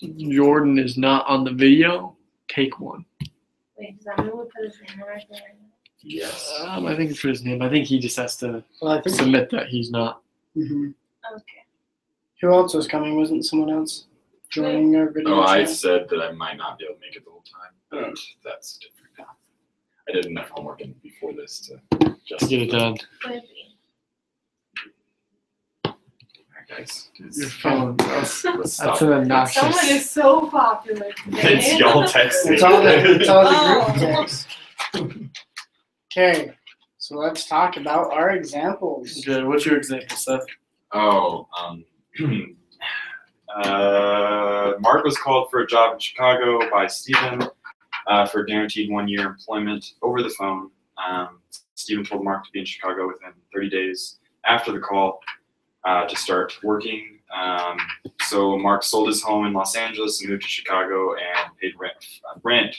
Jordan is not on the video. Take one. Wait, does that mean we put his name right there? Yes. I think he put his name. I think he just has to Well, I think. submit that he's not. Mm-hmm. Okay. Who else was coming? Wasn't someone else joining our video? Oh, I chat? said that I might not be able to make it the whole time, but that's different now. I did enough homework before this to just Get it done. Could be. Alright, guys. Your phone. Let's stop. That's an obnoxious. Someone is so popular today. It's y'all texting. It's all the group Oh. text. Okay, so let's talk about our examples. Good. What's your example, Seth? Oh, Mark was called for a job in Chicago by Stephen for guaranteed 1-year employment over the phone. Stephen told Mark to be in Chicago within 30 days after the call to start working. So Mark sold his home in Los Angeles and moved to Chicago and paid rent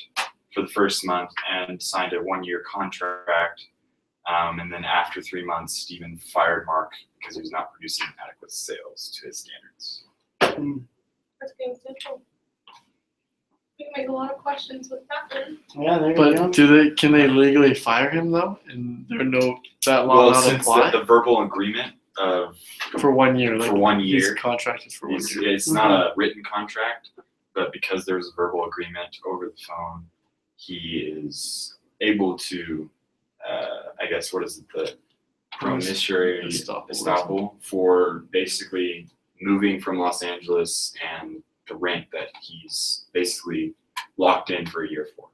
for the first month and signed a 1-year contract. And then after 3 months, Stephen fired Mark because he was not producing adequate sales to his standards. That's getting simple. We can make a lot of questions with that one. Yeah, there you go. But can they legally fire him though? And there no that law Well, not since apply the verbal agreement of for 1 year. for 1 His year, contract is for 1 year. it's not a written contract, but because there's a verbal agreement over the phone, he is able to, I guess, what is it, the promissory estoppel for basically moving from Los Angeles and the rent that he's basically locked in for a year for.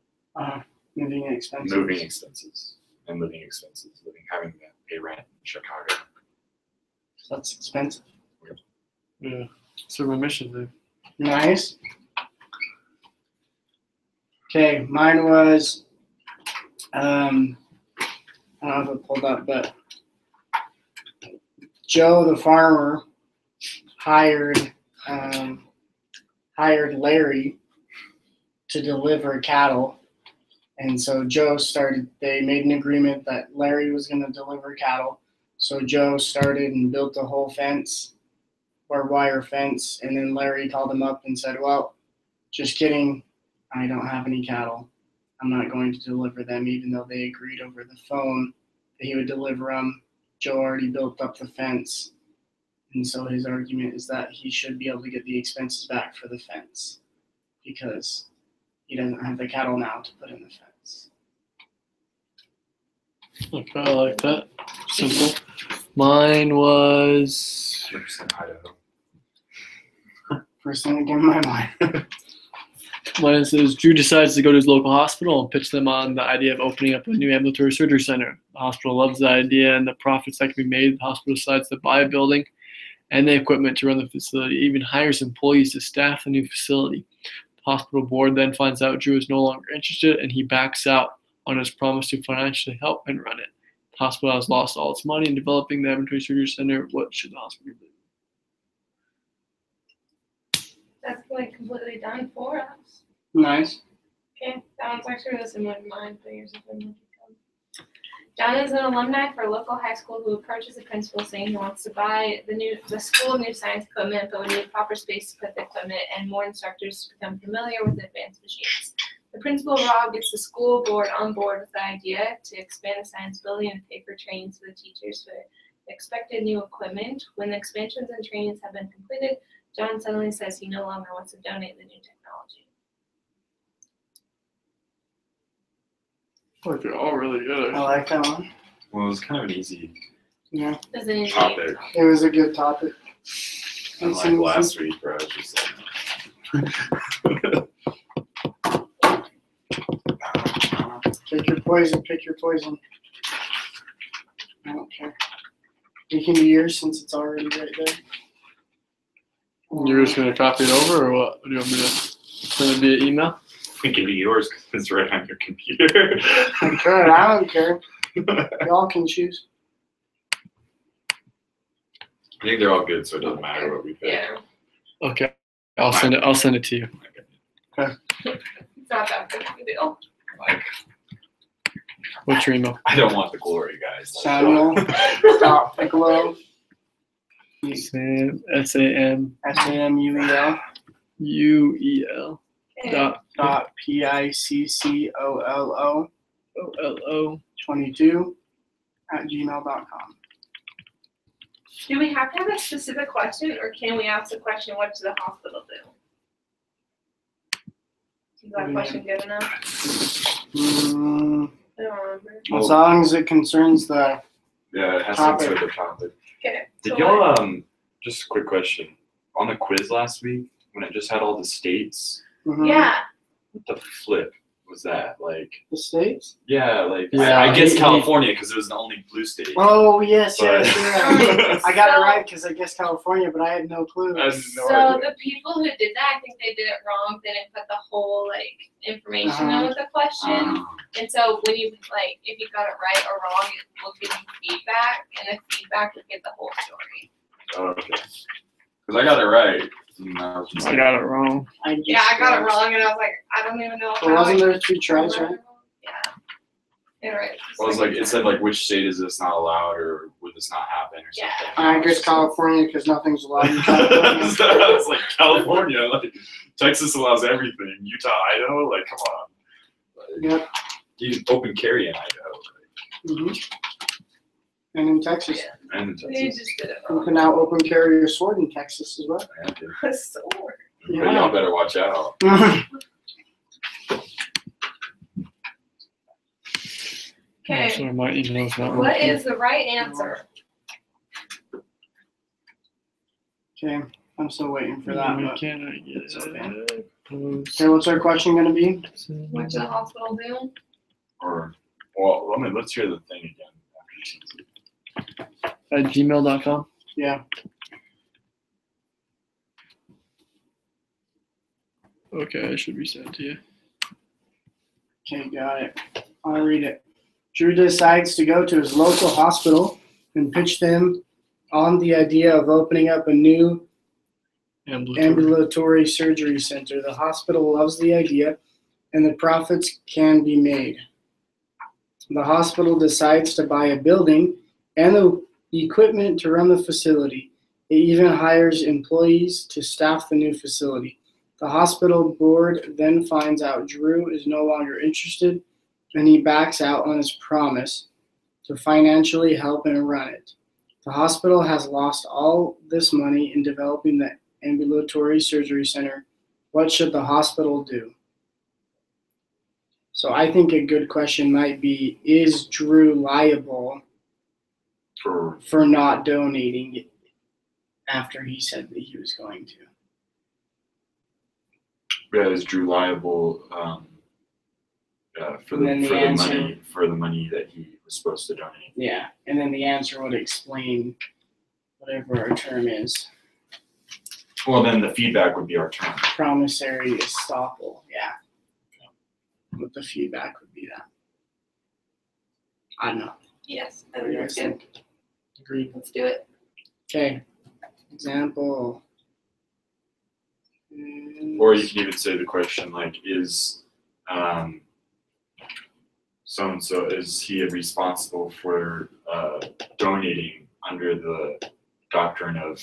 Moving expenses. Moving expenses and living expenses, having to pay rent in Chicago. That's expensive. Yeah. So remission there. Nice. Okay, mine was, I don't know if it pulled up, but Joe the farmer hired Larry to deliver cattle. And so they made an agreement that Larry was going to deliver cattle. So Joe started and built a whole fence, or wire fence, and then Larry called him up and said, well, just kidding, I don't have any cattle. I'm not going to deliver them, even though they agreed over the phone that he would deliver them. Joe already built up the fence. And so his argument is that he should be able to get the expenses back for the fence because he doesn't have the cattle now to put in the fence. Okay, I like that. Simple. Mine was 100% Idaho. First thing that came to my mind. mine says Drew decides to go to his local hospital and pitch them on the idea of opening up a new ambulatory surgery center. The hospital loves the idea and the profits that can be made. The hospital decides to buy a building and the equipment to run the facility. It even hires employees to staff the new facility. The hospital board then finds out Drew is no longer interested and he backs out on his promise to financially help and run it. The hospital has lost all its money in developing the ambulatory surgery center. What should the hospital do? That's like completely done for us. Nice. Okay, that one's actually really similar to mine, but here's the thing. John is an alumni for a local high school who approaches the principal saying he wants to buy the school new science equipment, but would need proper space to put the equipment and more instructors to become familiar with advanced machines. The principal, Rob, gets the school board on board with the idea to expand the science building and pay for trainings for the teachers for the expected new equipment. When the expansions and trainings have been completed, John suddenly says he no longer wants to donate the new technology. Oh, they're all really good. I like that one. Well, it was kind of an easy Yeah, Doesn't it topic. it was a good topic. Unlike last week where I was just Pick your poison, pick your poison. I don't care. You can do yours since it's already right there. You're just going to copy it over or what? What do you want me to send it via email? it can be yours because it's right on your computer. I could. I don't care. Y'all can choose. I think they're all good, so it doesn't matter what we pick. Yeah. Okay. I'll send it to you. It's not that big of a deal. Like, What's your email? I don't want the glory, guys. Samuel. Piccolo. Sam, SAM. SAMUEL. UEL Okay. dot .PICCOLO OLO. 22 @gmail.com. Do we have to have a specific question, or can we ask the question, what does the hospital do? Is that question good enough? I don't remember. As long as it concerns the Yeah, it has Topic. to answer the topic. Okay. Did so y'all what- just a quick question. On the quiz last week, when it just had all the states, Yeah. what the flip was that? Like, The states? yeah, like Yeah, I guess he- California because it was the only blue state. Oh, yes, But- yes, yeah. I got it So- right because I guessed California, but I had no clue. I had no So idea. the people who did that, I think they did it wrong. They didn't put the whole like information in with the question. And so when you like, if you got it right or wrong, it will give you feedback, and the feedback will get the whole story. Okay. Because I got it right. And I was just I like, got it wrong. Yeah, I got it wrong, and I was like, I don't even know. But wasn't there 3 tries, right? Yeah. Yeah, right. I was like, it said like which state is this not allowed or would this not happen or Yeah. something. I guess California because nothing's allowed in I California. was like California, like Texas allows everything. Utah, Idaho, like come on. Like, Yep. you can open carry in Idaho hmm And in Texas. Yeah. and in They Texas. just did it You wrong. can now open carry your sword in Texas as well. Yeah, dude. A sword. But y'all better watch out. Okay. So my email's not What working. is the right answer? Okay, I'm still waiting for that. Why But. can't I get It's okay. it? Post. Okay, what's our question gonna be? What does the hospital do? Or well, let's hear the thing again. At gmail.com. Yeah. Okay, I should be sent to you. Okay, got it. I'll read it. Drew decides to go to his local hospital and pitch them on the idea of opening up a new ambulatory surgery center. The hospital loves the idea and the profits can be made. The hospital decides to buy a building and the equipment to run the facility. It even hires employees to staff the new facility. The hospital board then finds out Drew is no longer interested and he backs out on his promise to financially help and run it. The hospital has lost all this money in developing the ambulatory surgery center. What should the hospital do? So I think a good question might be, is Drew liable for not donating it after he said that he was going to? Yeah, is Drew liable for And then the the answer- money that he was supposed to donate? Yeah, and then the answer would explain whatever our term is. Well, then the feedback would be our term. Promissory estoppel, yeah. What the feedback would be that. I don't know. Yes, I What do think you that's guys good. think? Agreed. Let's do it. Okay, example. Or you can even say the question like, is so and so, is he responsible for donating under the doctrine of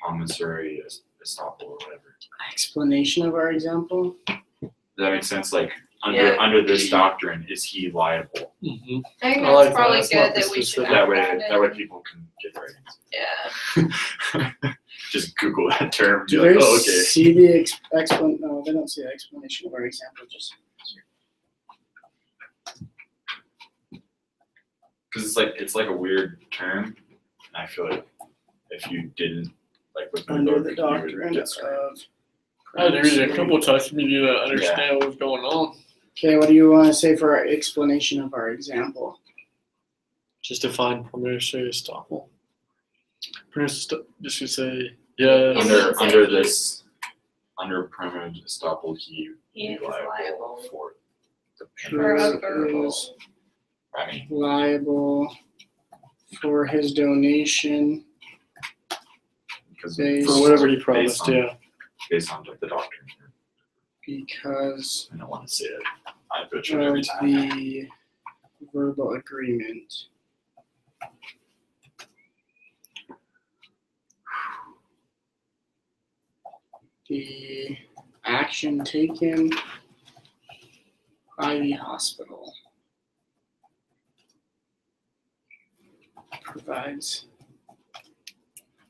promissory estoppel or whatever? Explanation of our example. Does that make sense? Like Yeah. under this doctrine, is he liable? Mm-hmm. I think I like that's probably that. That's not good the that we should specific- add That way, that that way in. people can get their Yeah. Just Google that term. Do Be like, they oh, okay. see the no, they don't see the explanation of our example, just. Because it's like a weird term, and I feel like if you didn't like look Under it the up, you doctrine would get screwed. of. I had to read it a couple of times for me to understand what was going on. Okay, what do you want to say for our explanation of our example? Just define promissory estoppel. Just to say, yeah. Under- Under promissory estoppel, he He would is be liable liable. for the For a payments. verbal. Is I mean, liable for his donation because Based- For whatever he promised, Based on- yeah. based on like the doctrine. because I don't want to say it. I butcher it every of time. the verbal agreement. The action taken by the hospital. Provides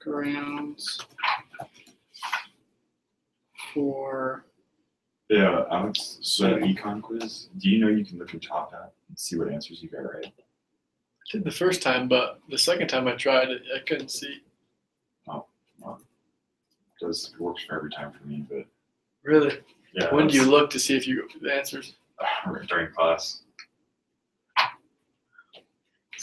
grounds for Yeah, Alex, so that econ quiz, do you know you can look your top hat and see what answers you got right? Did the first time, but the second time I tried it, I couldn't see. It works for every time for me, but Really? yeah. When do you look to see if you go through the answers? During class.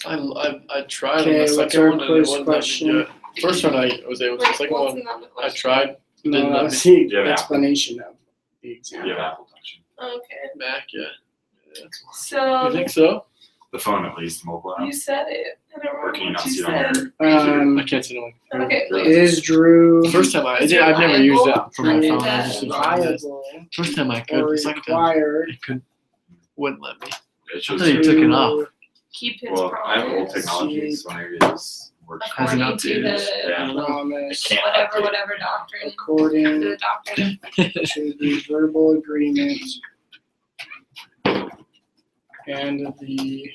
I tried on Okay, the look second our one and it quiz wouldn't let me question. do it. First one I was able to. The second one Wasn't on the I question. tried. no, Didn't let that's me. the Yeah. explanation of the You exam. have Apple Touch. Okay. Mac, yeah. So You think so? The phone at least, mobile app. you said it. I don't Or can you remember not what you see it on said. your I can't see it on my computer. Okay, wait. Is Drew The first time I've Is it never used reliable? it for my I did phone. I that. just used it. reliable First time I could. or The second time required it could wouldn't let me. It I shows thought you took it off. Keep his well, I have old promise. technology, so maybe this works. Hasn't According to updated. the Yeah. I don't know. promise Can't update. whatever doctrine. according The doctrine. to the verbal agreement and the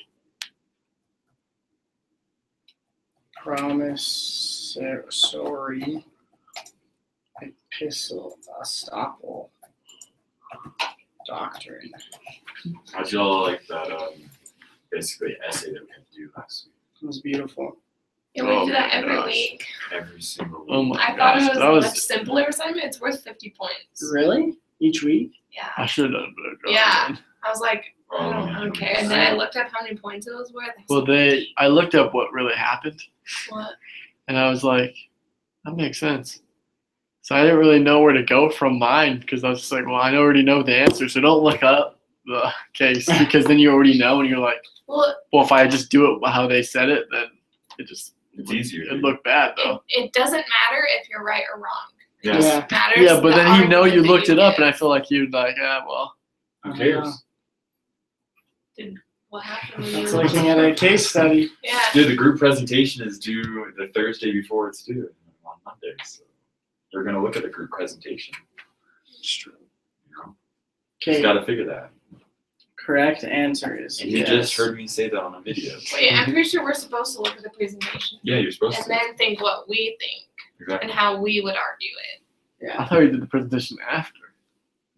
promissory estoppel doctrine. How'd y'all like that basically essay that we had to do last week? It was beautiful. Yeah, we Oh do that my every gosh. week. Every single week. Oh my I thought gosh, it that was a was. much simpler assignment. It's worth 50 points. Really? Each week? Yeah. I should have done a better job. Yeah. then. I was like, I don't care. And then I looked up how many points it was worth. I Well, was I looked up what really happened, like, what? and I was like, that makes sense. So I didn't really know where to go from mine because I was just like, well, I already know the answer, so don't look up the case because then you already know, and you're like, Well, well, if I just do it how they said it, then It's easier. It'd look bad though. it doesn't matter if you're right or wrong. It Yes. just matters. Yeah, but the then you know you argument that looked it up, give. and I feel like you'd like, well, Who cares? What happened when It's you looking at a case study. Yeah. Dude, the group presentation is due the Thursday before it's due on Monday, so they're gonna look at the group presentation. it's true. You know, Okay, just gotta figure that. correct answer is And you yes. just heard me say that on a video. Wait, I'm pretty sure we're supposed to look at the presentation Yeah, you're supposed and to. then think what we think Exactly. and how we would argue it. I thought you did the presentation after.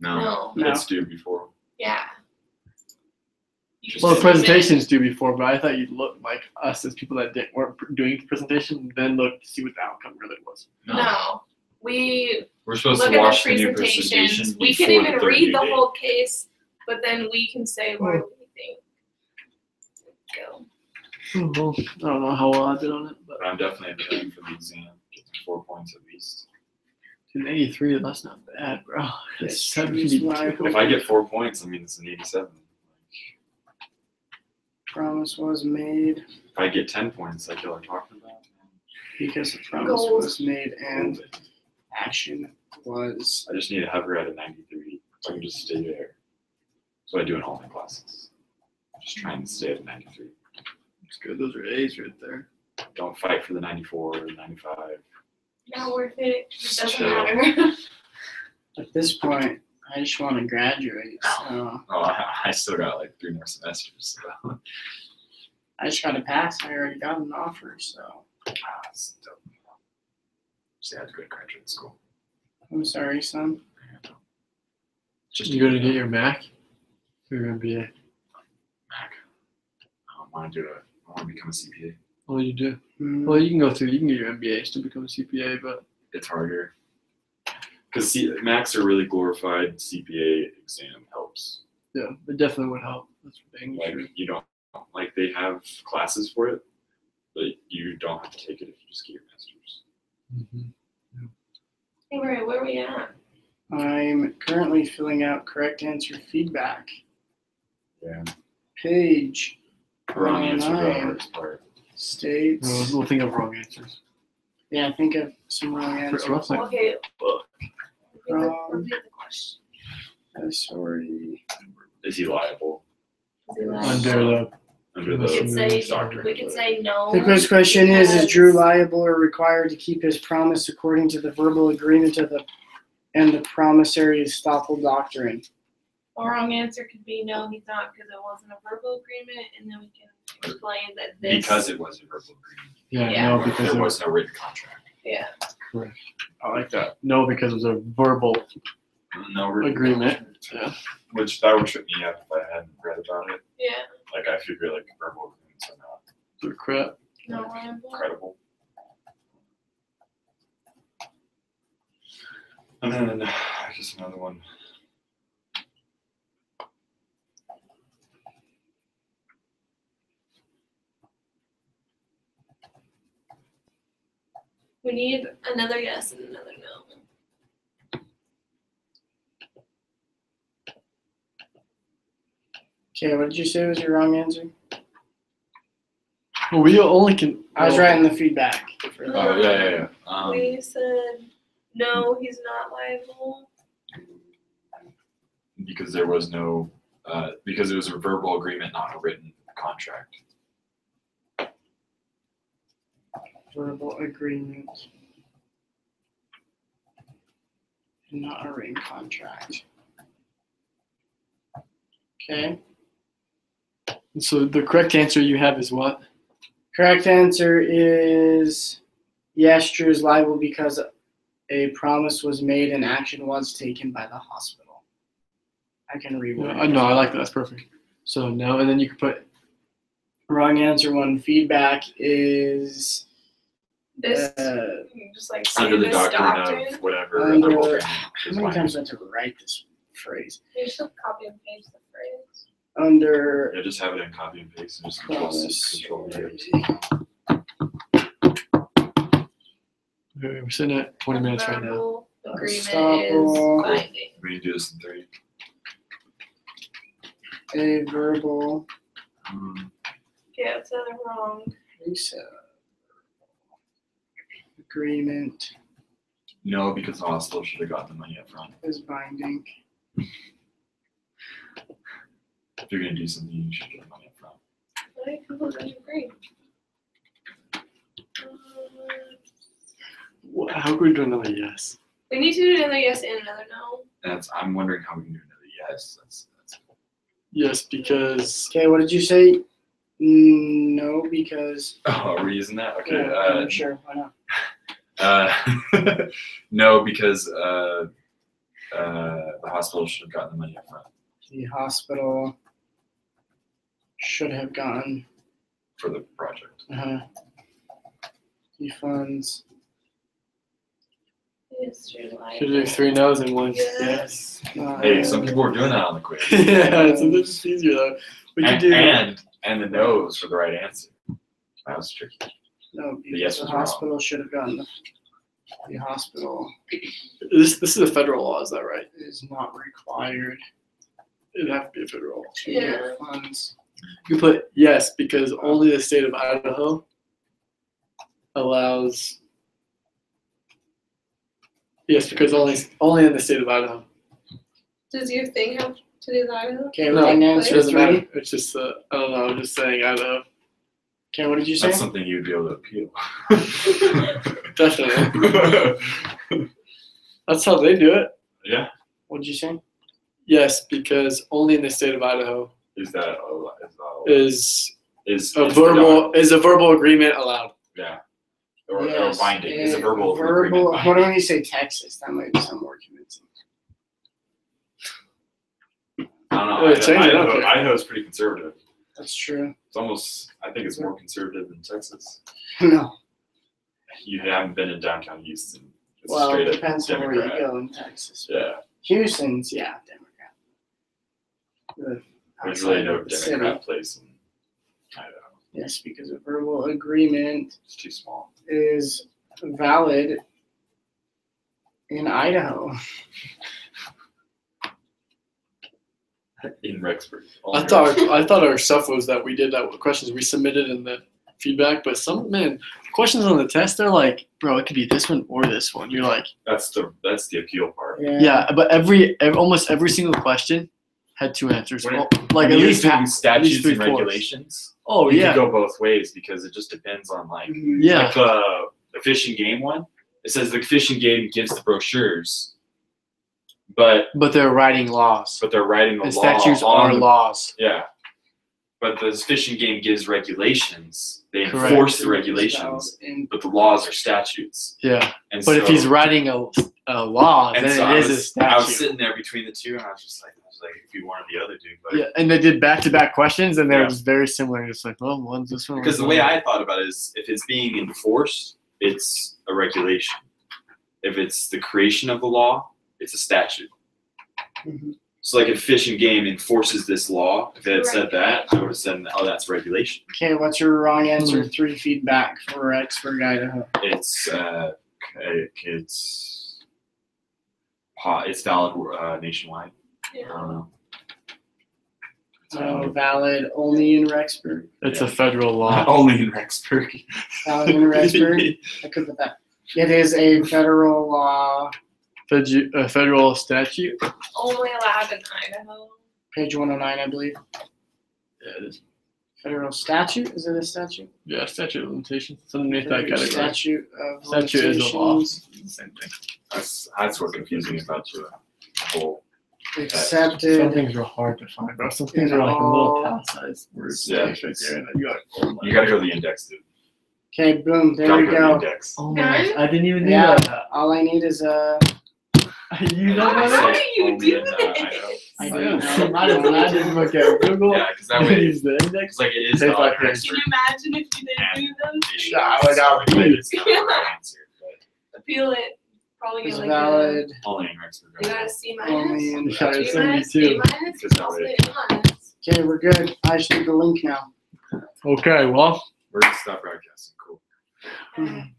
No, No. it's due before. Yeah. You just Well, the zoom in. presentation's due before, but I thought you'd look like us as people that weren't doing the presentation, then look to see what the outcome really was. No. We We're supposed look to at watch the the new presentations. presentation We before can even the third read due the date. whole case, but then we can say why we think. Go. Well, I don't know how well I did on it, but But I'm definitely applying for the exam. Get 4 points at least. an 83, that's not bad, bro. It's Yes, 72. If I get 4 points, I mean it's an 87. Promise was made If I get 10 points, like y'all are talking about, because the promise Gold. was made and action was. I just need to hover at a 93. So I can just stay there. So I do in all my classes. Just trying to stay at a 93. It's good. Those are A's right there. Don't fight for the 94 or 95. Not worth it. It doesn't Chill. matter. At this point, I just want to graduate. So Oh, I still got like 3 more semesters. So. I just got to pass. I already got an offer. So It's dope. Just had to go to graduate school. I'm sorry, son. Just You gonna get your Mac for your MBA? Mac. I want to do it. I want to become a CPA. What do you do? Hmm. Well, you can go through. You can get your MBA, still become a CPA, but It's harder. Because Macs are really glorified. CPA exam helps. yeah, it definitely would help. That's for dang Like sure. you don't like they have classes for it, but you don't have to take it if you just get your master's. Mm-hmm. Hey, Ray, where are we at? I'm currently filling out correct answer feedback. Yeah. Page Wrong answer, the 9 hardest part. states. We'll think of wrong answers. Yeah, think of some wrong answers. Like, Okay. Wrong. Repeat the question. Sorry. Is he liable under the We could say doctrine? we could say no. The quiz question is because- Drew liable or required to keep his promise according to the verbal agreement of the and the Promissory Estoppel doctrine. A wrong answer could be no, he's not, because it wasn't a verbal agreement, and then we can explain that this. Because it was a verbal agreement. Yeah, Yeah. no, because There was no written contract. Yeah. correct. I like that. No, because it was a verbal No written agreement. contract. Yeah. Which that would trip me up if I hadn't read about it. Yeah. Like I figure like verbal agreements are not So crap. No liable. credible. And then I guess another one. We need another yes and another no. Okay, what did you say was your wrong answer? Well, we only can. I was writing the feedback. For that. Oh yeah. We said no, he's not liable. Because there was no, because it was a verbal agreement, not a written contract. Verbal agreement. Not a written contract. Okay. So the correct answer you have is what? Correct answer is yes, Drew is liable because a promise was made and action was taken by the hospital. I can reword Yeah, it. no, I like that. That's perfect. So no, and then you can put Wrong answer one. Feedback is This uh, just like say Under the this doctrine of whatever Under- verbal agreement how is many binding. times do I have to write this phrase? You just copy and paste the phrase. Under Yeah, just have it in copy and paste and just promise. control V. we're sitting at 20 minutes right now. Verbal agreement Estoppel. is binding. We can do this in 3. A verbal Yeah, it's another wrong. agreement No, because the hospital should have gotten the money up front. is binding. If you're gonna do something, you should get the money up front. I completely agree. How can we do another yes? We need to do another yes and another no. That's. I'm wondering how we can do another yes. That's. Yes, because Okay, what did you say? No, because Oh, are we using that? Okay. yeah, sure, why not? No, because the hospital should have gotten the money up front The hospital should have gotten for the project. the funds. It's true. should do 3 no's and 1 Yes. yes. Hey, some people are doing that on the quiz. Yeah, it's a bit easier though. We could and, do and the no's for the right answer. That was tricky. No, because yes the was wrong. hospital should have gotten the hospital this is a federal law, is that right? is not required It'd have to be a federal law. to Yeah. get funds. You put yes because only the state of Idaho allows. Yes, because only in the state of Idaho. Does your thing have to do with Idaho? Okay, No, wrong it answer doesn't 3. matter. It's just I don't know. I'm just saying Idaho. Okay, what did you say? That's something you'd be able to appeal. Definitely. That's how they do it. Yeah. What did you say? Yes, because only in the state of Idaho Is that is is a verbal agreement allowed. Yeah. Or Yes, binding. Is a verbal verbal. agreement What binding? do you say? Texas. That might sound more convincing. I don't know. Yeah, change it, I don't care. Idaho's pretty conservative. That's true. It's almost. I think it's more conservative than Texas. No. You haven't been in downtown Houston. It's Well, straight it up depends on where you Democrat. go in Texas. Yeah. Houston's, yeah, Democrat. There's really no Outside of the city. Democrat place in Idaho. Yes, because a verbal agreement It's too small. is valid in Idaho. In Rexburg. I thought our stuff was that we did that with questions we submitted in the feedback, but questions on the test they're like, bro, it could be this one or this one. You're like, That's the appeal part. yeah, but almost every single question had 2 answers. When it- Well, like When at you're least using half, statutes and 3/4. regulations. Oh You yeah, can go both ways because it just depends on like yeah. the Fish and Game one. It says the Fish and Game gives the brochures, but they're writing laws. they're writing the And law. statutes on are the- laws. Yeah. But the Fish and Game gives regulations. They Correct. enforce the regulations, but the laws are statutes. Yeah. And But if he's writing a law, and then so it is a statute. I was sitting there between the two, and I was like, if you wanted the other dude, but Yeah, and they did back-to-back questions, and they're Yeah. just very similar. Just like, well, one's this one. because the one's way that. I thought about it is, if it's being enforced, it's a regulation. If it's the creation of the law, it's a statute. Mhm. So, like, if Fish and Game enforces this law, if it had said that, I would have said, oh, that's regulation. Okay, what's your wrong answer? 3 feedback for Rexburg, Idaho. It's it's valid nationwide. I don't know. So valid only in Rexburg. It's a federal law. Only in Rexburg. Valid in Rexburg. I could put that. It is a federal law. A federal statute. Only allowed in Idaho. Page 109, I believe. Yeah, it is. Federal statute? Is it a statute? Yeah, statute of limitations. It's underneath that Federal category. Statute of Statute is a law. limitations. It's the same thing. That's what confused me about the whole. Some Accepted. things are hard to find, bro. Some things are like a little town-sized words. Yeah. Right there, and you got. You got to go to the index, dude. Okay, boom. There Gotta we go to the go. index. Oh my gosh, I didn't even Yeah. know that. All I need is a. You know How that? do you Only do in, this? I I didn't know. know. I didn't. I just look at Google. Yeah, because that and way, use the index. it's like it is Take valid like in this. Can Rexburg. you imagine if you didn't do those? Yeah, I would not But be. it's not the right answer, but Appeal it. Probably Is get like valid only in Rexburg. a. You got a C only minus. in. Yeah, B it's minus. 72. B minus. Because that Also way- A minus. Okay, we're good. I should do the link now. Okay, well, We're gonna stop broadcasting. Cool. Okay.